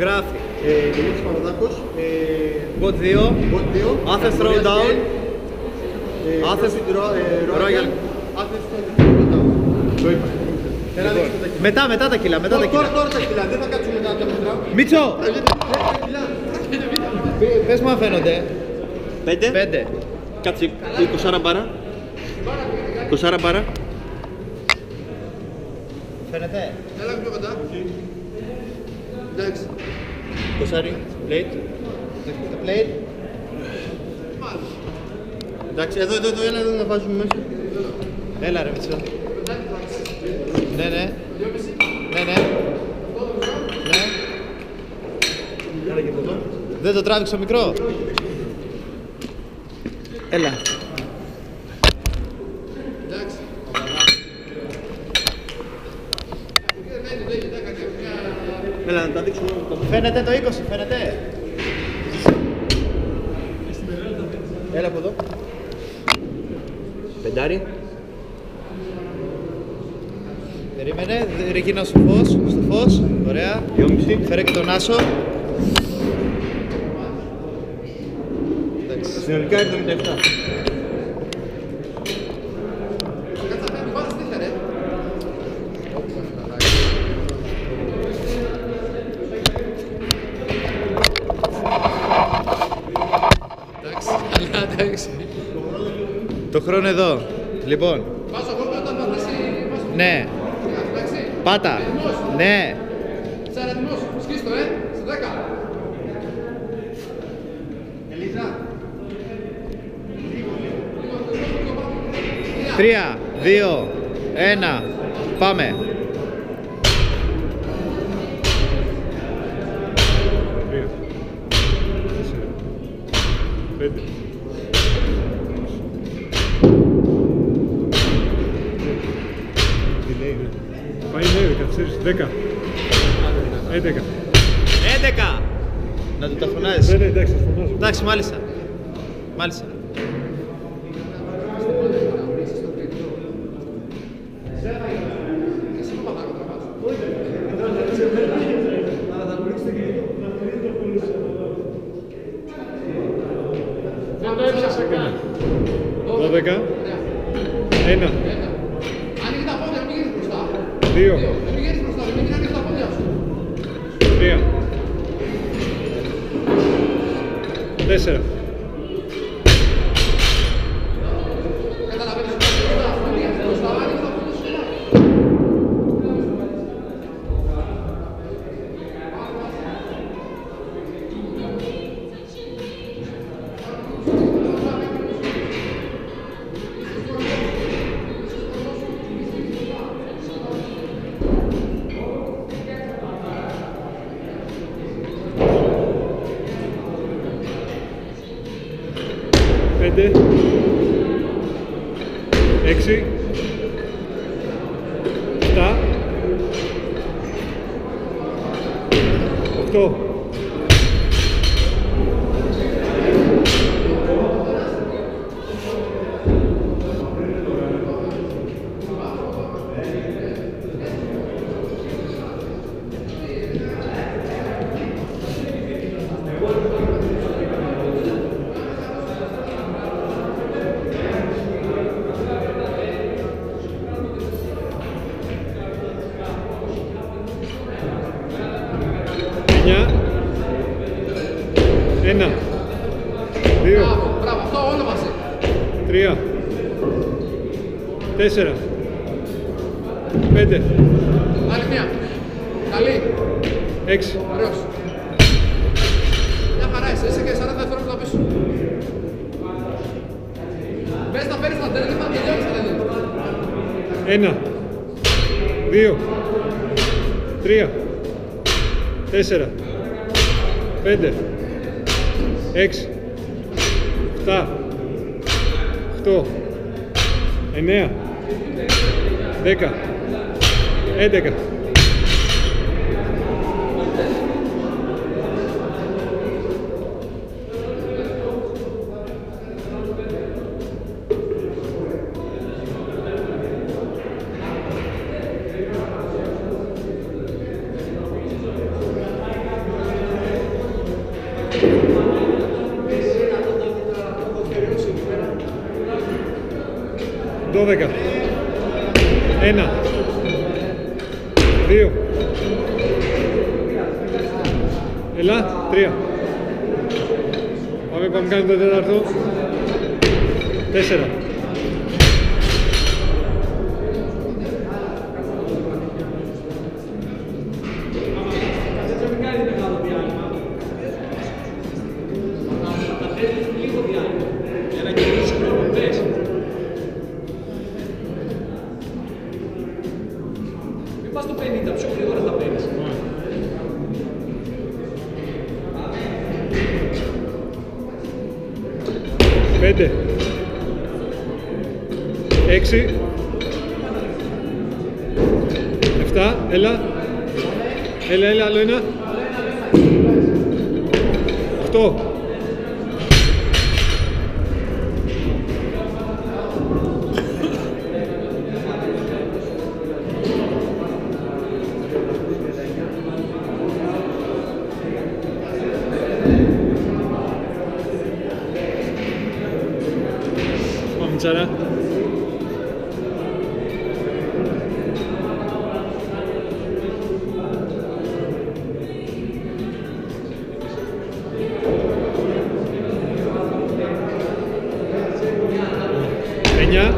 Γράφει. Δημήτρης Παπαδάκος. Bot 2. Athens Throwdown. Athens Royal. Athens Throwdown. Το είπα. Μετά τα κιλά. Τώρα τα κιλά, δεν θα κάτσουμε μετά τα μετρά. Μίτσο! Πες μου αν φαίνονται. 5. Κάτσε, 20 μπάρα. 20 μπάρα. Φαίνεται. Έλα πιο κοντά. Εντάξει. 20 plate. Το plate. Εντάξει, εδώ, έλα εδώ να βάζουμε μέσα. Έλα ρε Μίτσο. Ναι. Δεν το τράβηξε μικρό. Έλα. Εντάξει. Έλα να τα δείξουμε. Φαίνεται το 20, φαίνεται. Έλα από εδώ. 5. Περίμενε, ρικίνω στο φως, ωραία. 2,5. Φέρε και τον Άσο. Συνολικά 77. Εντάξει. Το χρόνο εδώ. Λοιπόν. Βάζω εγώ όταν θα θέσει. Ναι. Πάτα. Ναι. Σαν έτοιμος, σκίστο, στο 10. Ελίζα. 3, 2, 1. Πάμε. 5. Πάει ναι, καθυστερείς. 10. 11. 11. Να του τα φωνάζεις. Ναι, εντάξει, θα φωνάζω. Εντάξει, μάλιστα. Μάλιστα. Δεν το έψασα καν. 12. 1. Ανοίγει τα πόδια, μην γυρίζεις μπροστά. 2. Δεν πηγαίνεις μπροστά, μην ανοίγεις τα πόδια σου. 3. 4. Καταλαβαίνεις ότι είναι μπροστά, μην πηγαίνεις μπροστά, ανοίγεις τα πόδια σου. Πέντε. 6. 7. 8. 9. 1. 2. Μπράβο, αυτό όλο μαζί. 3. 4. 5. Άλλη μία. Καλή. 6. Ωραίος. Μια χαρά είσαι και 40 δευτερόλεπτα πίσω. Μπες να παίρνεις τα τέρια και θα τελειώνεις τα τέρια. 1. 2. 3. 4. 5. 6. 7. 8. 9. 10. 11. 12. 1. 2. Έλα, 3. Πάμε, κάνουμε το τέταρτο. 4. Μην πας στο 50, πιο γρήγορα θα παίρνεις. 5. 6. 7. Έλα. Έλα, άλλο ένα. 8. Τσάρα. Εννιά.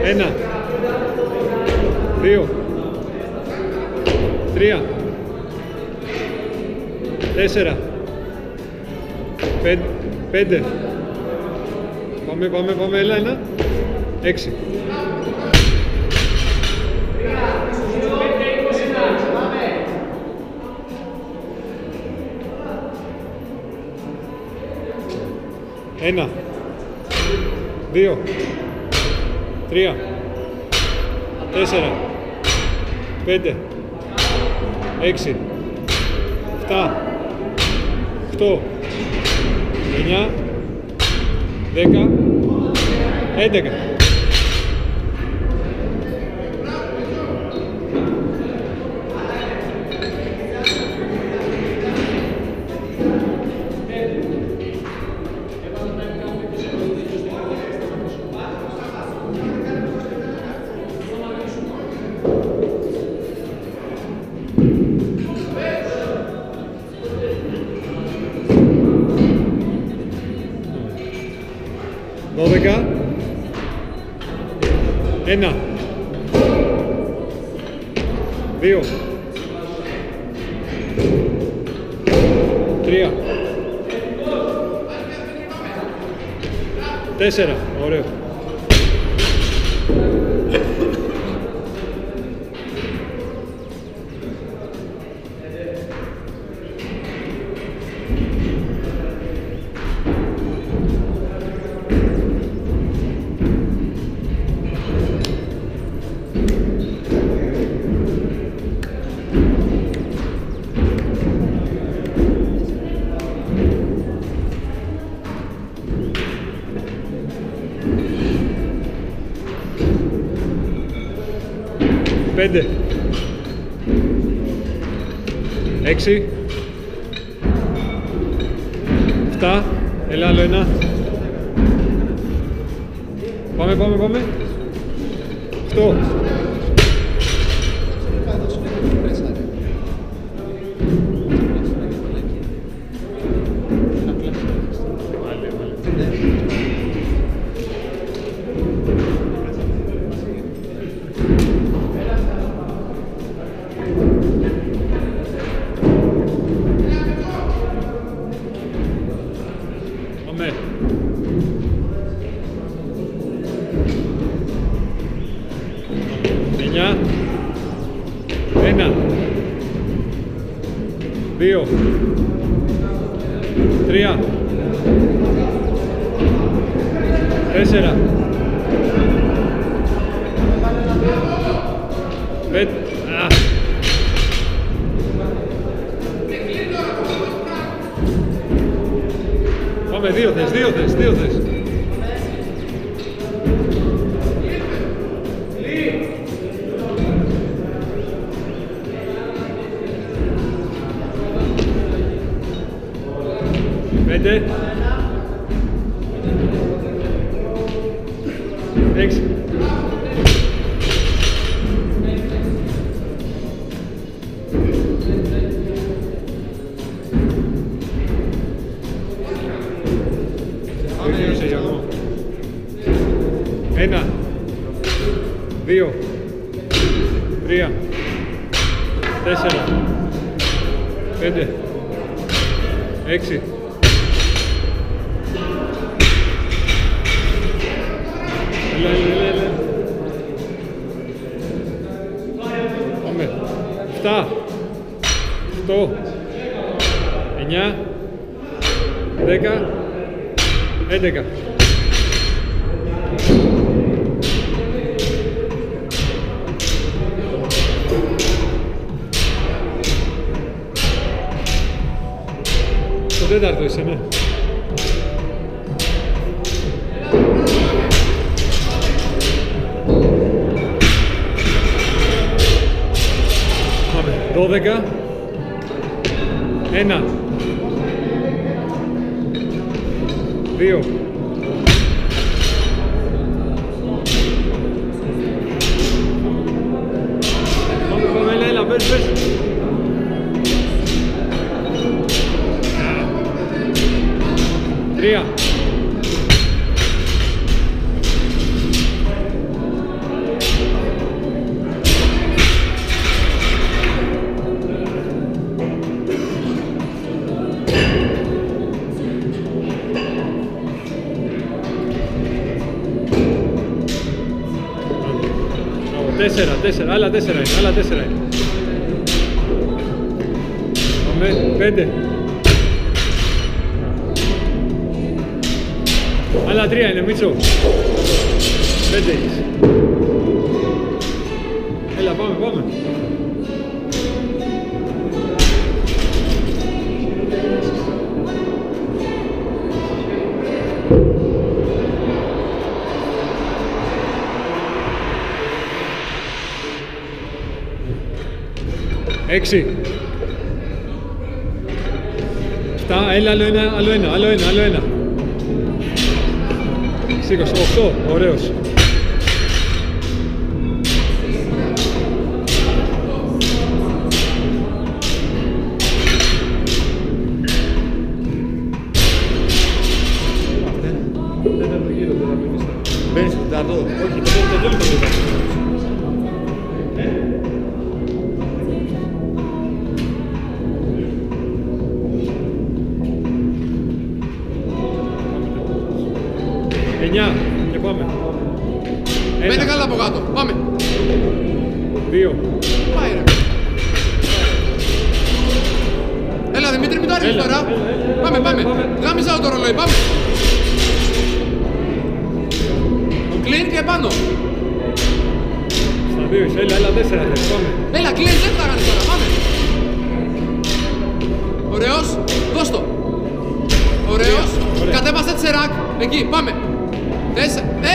1. 2. 3. 4. 5. Πάμε, έλα, 1. 6. Ένα. 2. 3. 4. 5. 6. 7. 8. 9. 10. 11. Δώδεκα. 1. 2. 3. 4. Ωραίο. 5. 6. 7. Έλα, άλλο ένα. Πάμε. 8. 1, 2, 3, 4, 5. Πάμε, δύο θες. Πέντε. 6. Τελείωσε για ακόμα. 1, 2, 3, 4, 5, 6. Έλα. Πάμε. 7, 8, 9, 10, 11. Το τέταρτο είσαι, ναι. Πάμε. 12. 1. 2. Πάμε, έλα, πες. 3. 4, άλλα 4 είναι. Πάμε, 5. Άλλα 3 είναι, Μίτσο. 5 έχεις. Έλα, πάμε. 6. 7, έλα, άλλο ένα. Σήκωσε, 8, ωραίος. 9 και πάμε. Μπαίνε καλά από κάτω. Πάμε. 2. Πάει ρε. Έλα Δημήτρη, μην το άρχισε τώρα. Πάμε. Γάμισα το ρολόι, πάμε. Κλείνει και πάνω. Στα 2 είσαι, έλα 4 πάμε. Έλα, κλείνει, δεν θα κάνεις τώρα, πάμε. Ωραίος, δώσ' το. Ωραίος, κατέβασε τσεράκ, εκεί, πάμε.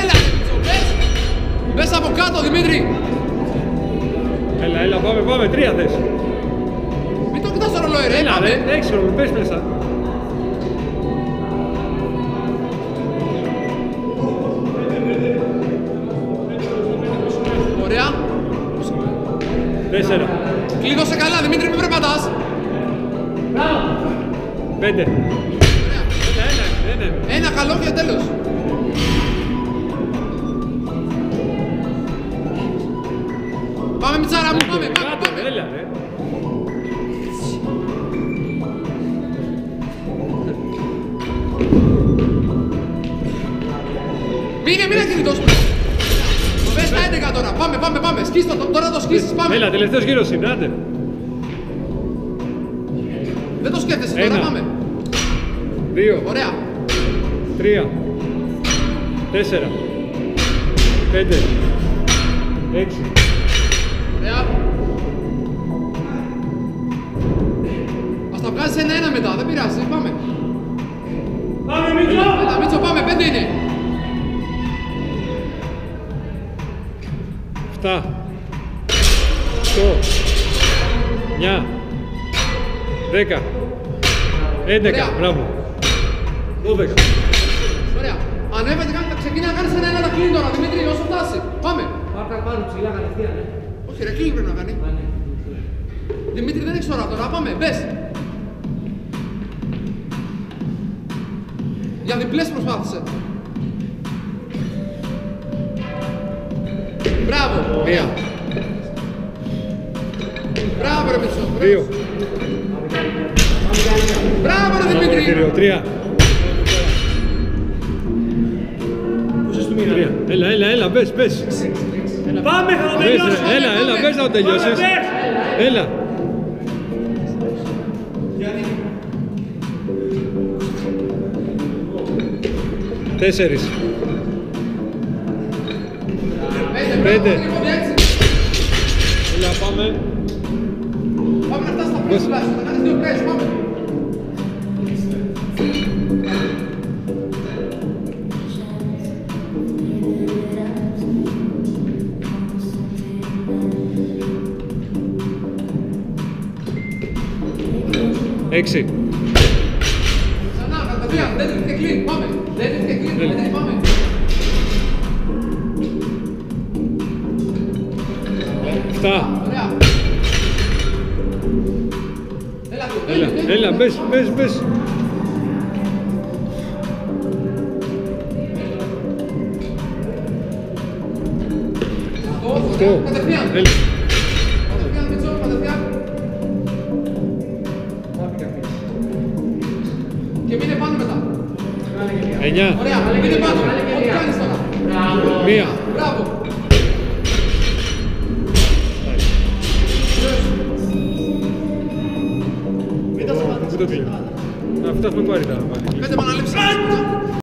Έλα, μέσα από κάτω, Δημήτρη. Έλα, πάμε, 3 θες. Μην το κοιτάς το ρολόι ρε, έλα, πάμε. Ρε, έξω, πες μέσα. Ωραία. 4. Κλείδωσε καλά, Δημήτρη, μην περπατάς. 5. Ένα καλό και τέλος. Πάμε Μιτσάρα μου, πάμε. Έλα, ρε. Μείνε κινητός. Πες τα 11 τώρα, πάμε. Σκίστο, τώρα το σκίσεις, πάμε. Έλα, τελευταίος γύρος είναι, άντε. Δεν το σκέφτεσαι τώρα, πάμε. 2. Ωραία. 3. 4. 5. 6. Ωραία. Ας τα βγάζεις 1-1 μετά, δεν πειράζει, πάμε. Πάμε, Μίτσο! Έλα, Μίτσο, πάμε, 5 είναι. 7. 8. 9. 10. 11. Ωραία. Μπράβο. 12. Ωραία. Ανέβα και κάνε Ξεκινά να κάνεις ένα τα κλείνει τώρα, Δημήτρη, όσο φτάσει. Πάμε. Πάρτα πάνω ψηλά κατευθείαν, Όχι ρε, κλείνει πρέπει να κάνει. Δημήτρη δεν έχεις ώρα τώρα, πάμε, μπες. Για διπλές προσπάθησε. Μπράβο. Μία. Μπράβο ρε Μίτσο. Δύο. Μπράβο ρε Πάμε Δημήτρη. κύριο. Τρία. Πόσες του μήνα. Τρία. Έλα, μπες. Πάμε, θα το Μπες, τελειώσουμε. έλα, μπες να το τελειώσεις. Έλα. Τέσσερις. Πέντε. Έλα, πάμε. Πάμε να φτάσεις στα πρέσβη τουλάχιστον, θα κάνεις δύο πρέσβη, πάμε. Έξι. Ξανά, κατευθείαν, δεν και κλείνει, πάμε. Δεν και κλείνει, πάμε. Εφτά. Ωραία. Έλα, μπες. Αυτό, κατευθείαν. Έλα. Κατευθείαν, Μίτσο, κατευθείαν. Και μείνε πάνω μετά. Εννιά. Ωραία, μείνε πάνω. Ό,τι κάνεις τώρα. Μία. Μπράβο. Πού το κλείνω. Αυτά έχουμε πάρει τα πάλι. 5 επαναλήψεις.